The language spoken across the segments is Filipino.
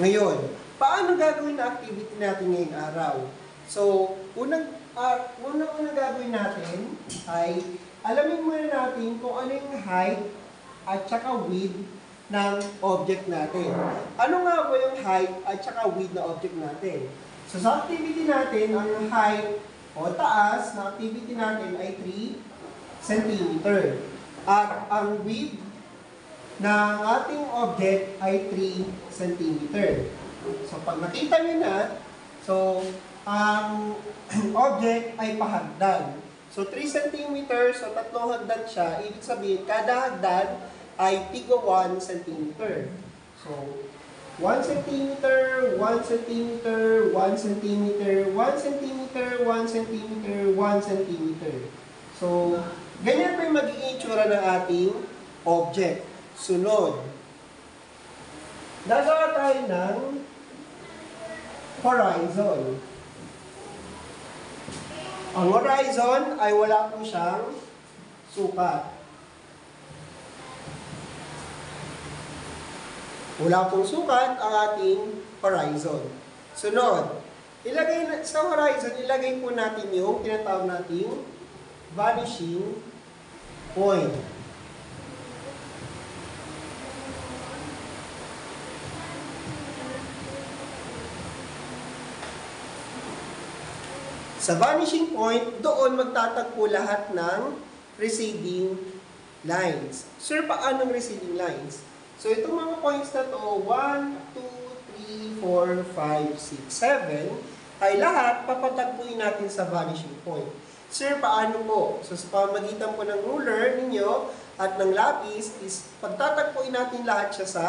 Ngayon, paano gagawin na activity natin ngayong araw? So, unang gagawin natin ay alamin muna natin kung ano yung height at saka width ng object natin. Ano nga ba yung height at saka width na object natin? So, sa activity natin, ang height o taas na activity natin ay 3 cm. At ang width ng ating object ay 3 cm. So, pag nakita nyo na, so, ang object ay pahagdan. So, 3 cm, so tatlong hagdan siya. Ibig sabihin, kada hagdan ay tigo 1 cm. So, 1 cm, 1 cm, 1 cm, 1 cm, 1 cm, 1 cm. So, ganyan pa yung magiging itsura ng ating object. Sunod, gagawa tayo ng horizon. Ang horizon ay wala po siyang sukat. Wala pong sukat ang ating horizon. Sunod, sa horizon, ilagay po natin yung tinatawag nating vanishing point. Sa vanishing point, doon magtatagpo lahat ng receding lines. Sir, paanong receding lines? So, itong mga points na to, 1, 2, 3, 4, 5, 6, 7, ay lahat papatagpuin natin sa vanishing point. Sir, paano po? So, sa pamamagitan po ng ruler ninyo at ng lapis is pagtatagpuin natin lahat siya sa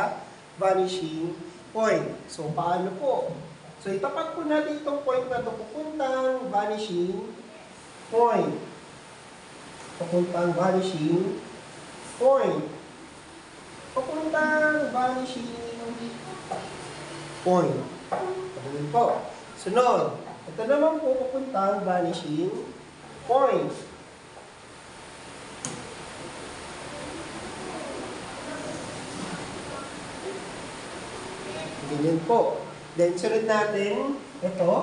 vanishing point. So, paano po? So, itapat po natin itong point na ito pupuntang vanishing point. Pupuntang vanishing point. Pupuntang vanishing point. Ganun po. Sunod. Ito naman po pupuntang vanishing point. Ganyan po. Then, sunod natin, ito,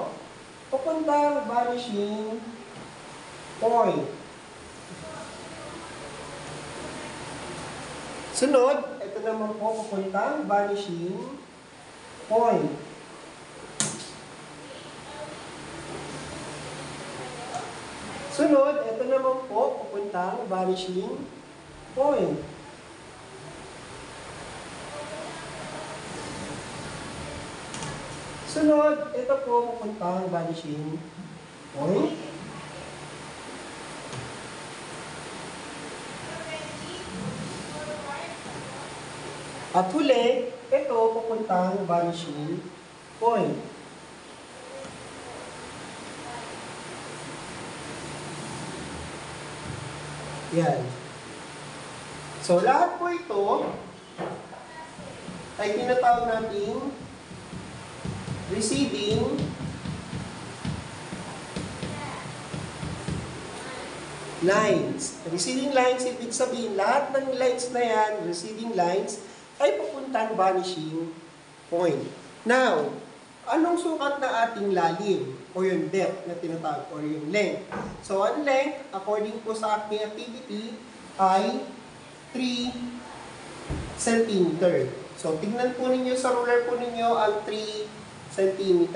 pupuntang vanishing point. Sunod, ito naman po, pupuntang vanishing point. Sunod, ito naman po, pupuntang vanishing point. Sunod, ito po pupuntang vanishing point. At huli, ito pupuntang vanishing point. Yan. So, lahat po ito ay tinatawag nating receding lines. Receding lines, ibig sabihin, lahat ng lines na yan, receding lines, ay pupuntang vanishing point. Now, anong sukat na ating lalim? O yung depth na tinatawag, or yung length. So, ang length, according po sa ating activity, ay 3 cm. So, tingnan po ninyo sa ruler po ninyo ang 3 cm.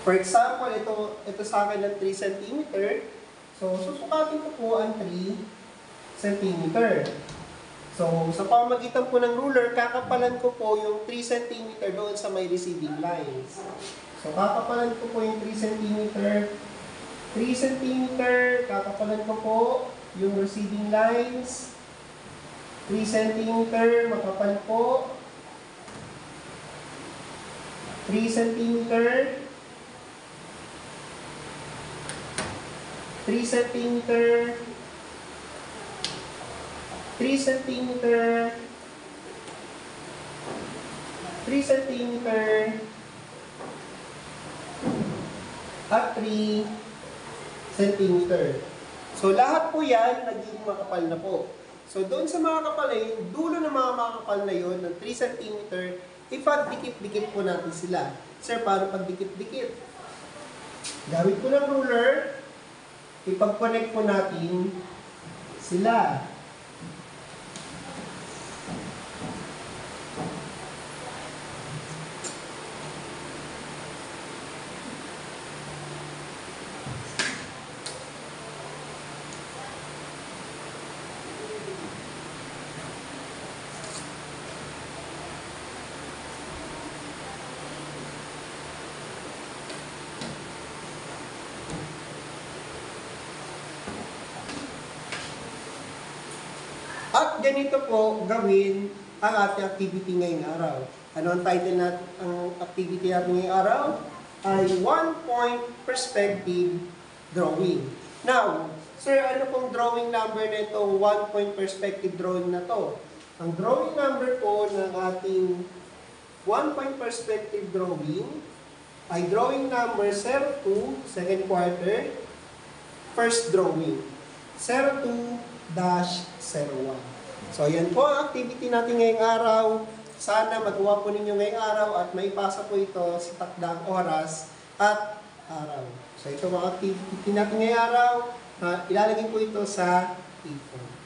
For example, ito sa akin ng 3 cm. So, susukatin ko po ang 3 cm. So, sa pamamagitan po ng ruler, kakapalan ko po yung 3 cm doon sa may receding lines. So, kakapalan ko po yung 3 cm. 3 cm, kakapalan ko po yung receding lines. 3 cm, makapal po. 3 cm, 3 cm, 3 cm, 3 cm, at 3 cm. So, lahat po yan, nagiging makapal na po. So, doon sa mga kapal na yun, dulo ng mga makakapal na yun, ng 3 cm, ipagdikit-dikit po natin sila. Sir, paano pagdikit-dikit? Gamit ko ng ruler, ipag-connect po natin sila. At ganito po gawin ang ating activity ngayong araw. Ano ang title natin, ang activity natin ngayong araw? Ay 1-point perspective drawing. Now, sir, ano pong drawing number na ito? 1-point perspective drawing na to. Ang drawing number po ng ating 1-point perspective drawing ay drawing number 02, second quarter, first drawing. 02-01. So, yan po ang activity natin ngayong araw. Sana magawa po ninyo ngayong araw at maipasa po ito sa takdang oras at araw. So, ito ang activity natin ngayong araw. Ilalagay po ito sa ipon.